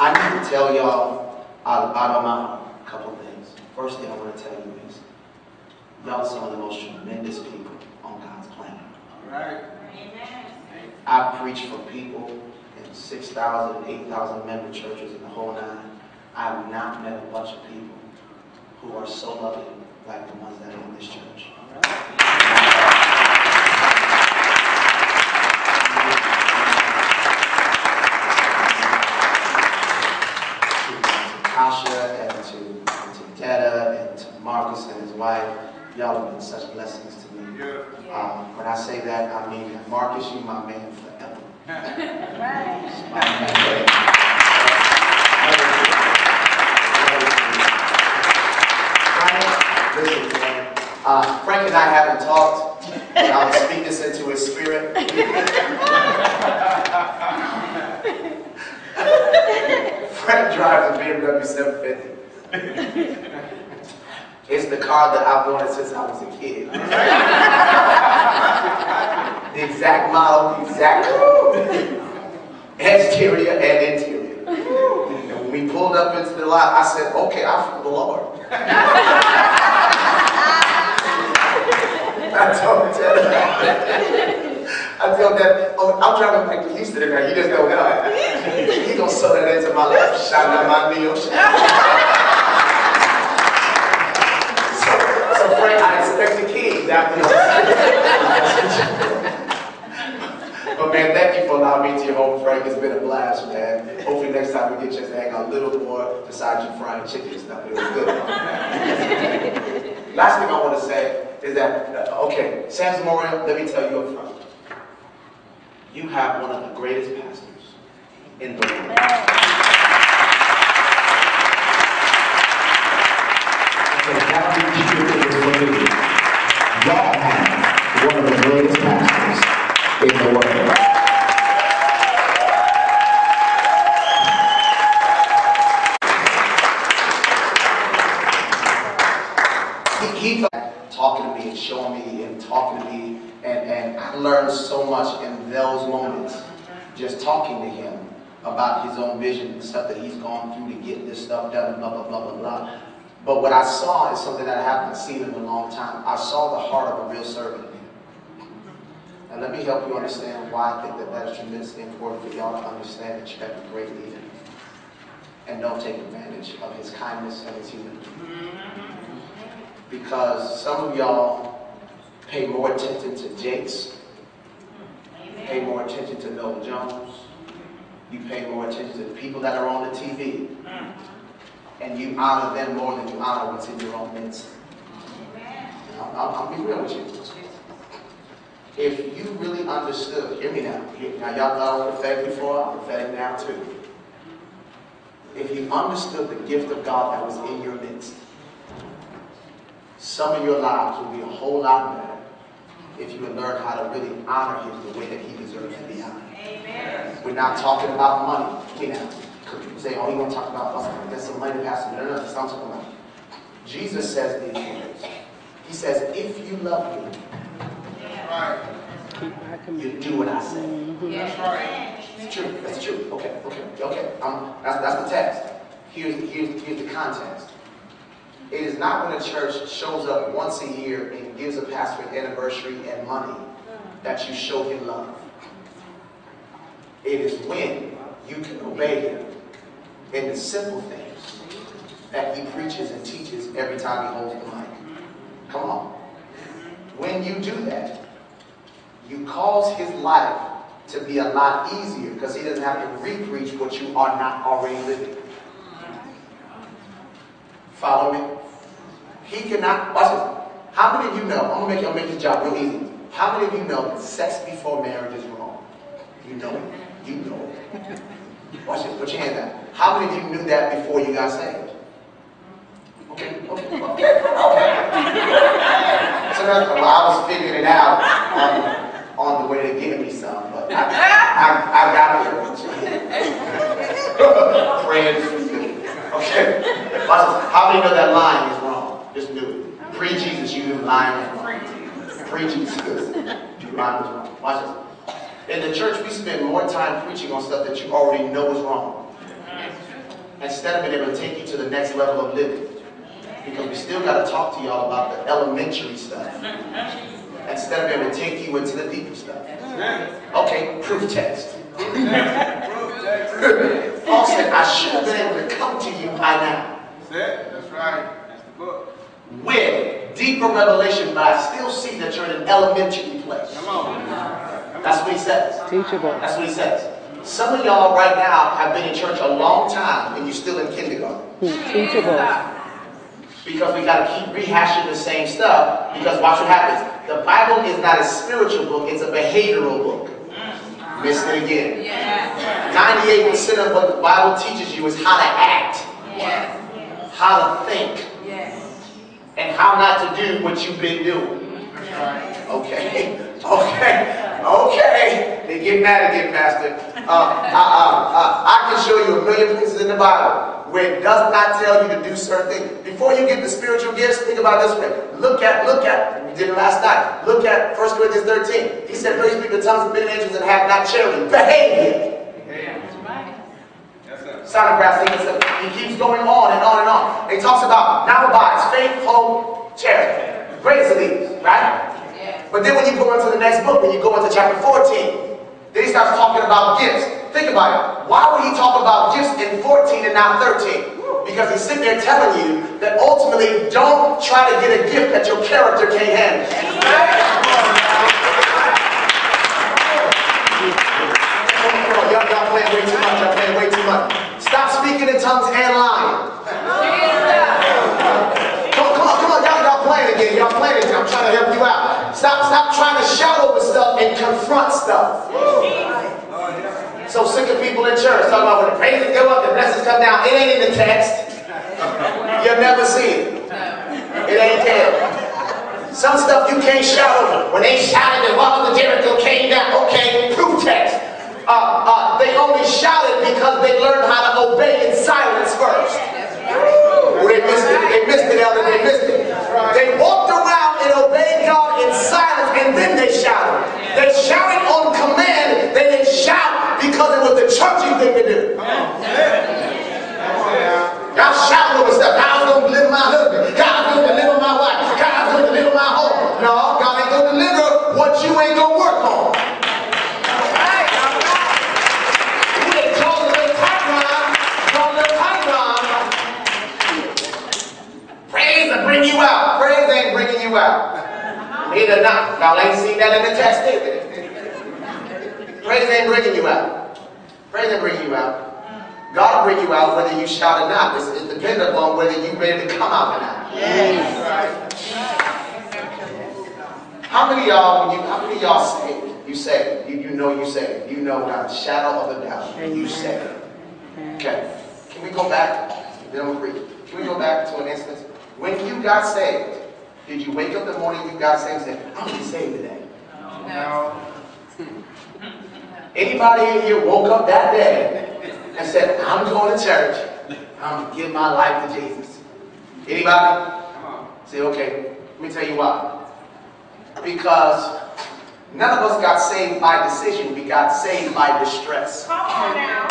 I need to tell y'all out of my heart a couple things. First thing I want to tell you is, y'all are some of the most tremendous people on God's planet. Right. I preach for people in 6,000, 8,000 member churches in the whole nine. I have not met a bunch of people who are so loving like the ones that are in this church. To Tasha and to Detta and to Marcus and his wife, y'all have been such blessings to me. When I say that, I mean that. Marcus, you my man forever. My man. Listen, man. Frank and I haven't talked, and I will speak this into his spirit. Frank drives a BMW 750. It's the car that I've wanted since I was a kid. The exact model, the exact exterior and interior. And when we pulled up into the lot, I said, okay, I feel the Lord. I told that, oh, I'm driving back to Houston tonight, you just don't know. He's going to sew that into my life. Shana Mandio. So Frank, I expect a king. But man, thank you for allowing me to your home, Frank. It's been a blast, man. Hopefully next time we get a chance to hang out a little more besides you frying chicken and stuff. It was good. Last thing I want to say is that, okay, Sam's Memorial, let me tell you up front. You have one of the greatest pastors in the world. God has one of the greatest pastors in the world. He talking to me and showing me and talking to me, and I learned so much in those moments, just talking to him about his own vision and stuff that he's gone through to get this stuff done, blah, blah, blah, blah, blah. But what I saw is something that I haven't seen in a long time. I saw the heart of a real servant in him. And let me help you understand why I think that that is tremendously important for y'all to understand that you have a great leader. And don't take advantage of his kindness and his humility. Because some of y'all pay more attention to Jakes, pay more attention to Noah Jones, you pay more attention to the people that are on the TV, and you honor them more than you honor what's in your own midst. I'll be real with you. If you really understood, hear me now. Now y'all thought I was prophetic before, I'm prophetic now too. If you understood the gift of God that was in your midst, some of your lives will be a whole lot better if you would learn how to really honor him the way that he deserves to be honored. Amen. We're not talking about money. You know, because people say, oh, you want to talk about us? There's some money, Pastor. No, that's not talking about. Jesus says these words. He says, if you love me, you do what I say. That's right. It's true. That's true. Okay. That's the text. Here's the context. It is not when a church shows up once a year and gives a pastor an anniversary and money that you show him love. It is when you can obey him in the simple things that he preaches and teaches every time he holds the mic. Come on. When you do that, you cause his life to be a lot easier because he doesn't have to re-preach what you are not already living. Follow me? He cannot, watch this. How many of you know, I'm going to make this job real easy. How many of you know that sex before marriage is wrong? You know it. You know it. Watch this. Put your hand down. How many of you knew that before you got saved? Okay. So that's, well, I was figuring it out on the way to getting me some, but I got it. Praying for you. Okay. Watch this. How many know that lying is wrong? Just do it. Pre-Jesus, you knew lying was wrong. Pre-Jesus, you lying was wrong. Watch this. In the church, we spend more time preaching on stuff that you already know is wrong. instead of being able to take you to the next level of living. Because we still got to talk to y'all about the elementary stuff. Instead of being able to take you into the deeper stuff. Okay, proof text. Paul said, I should have been able to come to you by now. That's right. That's the book. With deeper revelation, but I still see that you're in an elementary place. Come on. That's what he says. Teachable. That's what he says. Some of y'all right now have been in church a long time and you're still in kindergarten. Teachable. Because we got to keep rehashing the same stuff. Because watch what happens. The Bible is not a spiritual book, it's a behavioral book. Missed it again. 98% of what the Bible teaches you is how to act. How to think. And how not to do what you've been doing. Okay. They get mad again, Pastor. I can show you a million places in the Bible where it does not tell you to do certain things. Before you get the spiritual gifts, think about it this way. Look at, we did it last night. Look at 1 Corinthians 13. He said, "Praise be the tongues of many angels and have not charity." Behavior. Sonograph, he keeps going on and on and on. He talks about now abides faith, hope, charity. Greatest of these, right? But then when you go into the next book, when you go into chapter 14, then he starts talking about gifts. Think about it. Why would he talk about gifts in 14 and not 13? Because he's sitting there telling you that ultimately don't try to get a gift that your character can't handle. Y'all playing way too much. Y'all playing way too much. Stop speaking in tongues and lying. Come on. Y'all playing again. Y'all playing again. I'm trying to help you out. Stop trying to shout over stuff and confront stuff. So sick of people in church talking about when the praises go up, the blessings come down. It ain't in the text. You'll never see it. It ain't there. Some stuff you can't shout over. When they shouted, the wall of Jericho came down. Okay, proof text. They only shouted because they learned how to obey in silence first. They missed it, Elder. They missed it. They walked around and obeyed God in silence, and then they shouted. They shouted on command. They didn't shout because it was the churchy thing to do. Y'all shouting over stuff. God's going to deliver my husband. God's going to deliver my wife. God's going to deliver my home. No, God ain't going to deliver what you ain't going to work on. Praise will bring you out. Praise ain't bringing you out. Neither not. Y'all ain't seen that in the text either. Praise ain't bringing you out. Praise ain't bringing you out. God will bring you out whether you shout or not. It's dependent upon whether you're ready to come out or not. Yes. How many of y'all say it? You say it. You know you say it. You know without a shadow of a doubt. And you say it. Okay. Can we go back? Then we'll read. Can we go back to an instance? When you got saved, did you wake up in the morning you got saved and say, I'm going to be saved today? No. Anybody in here woke up that day and said, I'm going to church. I'm going to give my life to Jesus? Anybody? Say, okay, let me tell you why. Because none of us got saved by decision. We got saved by distress. Come on now.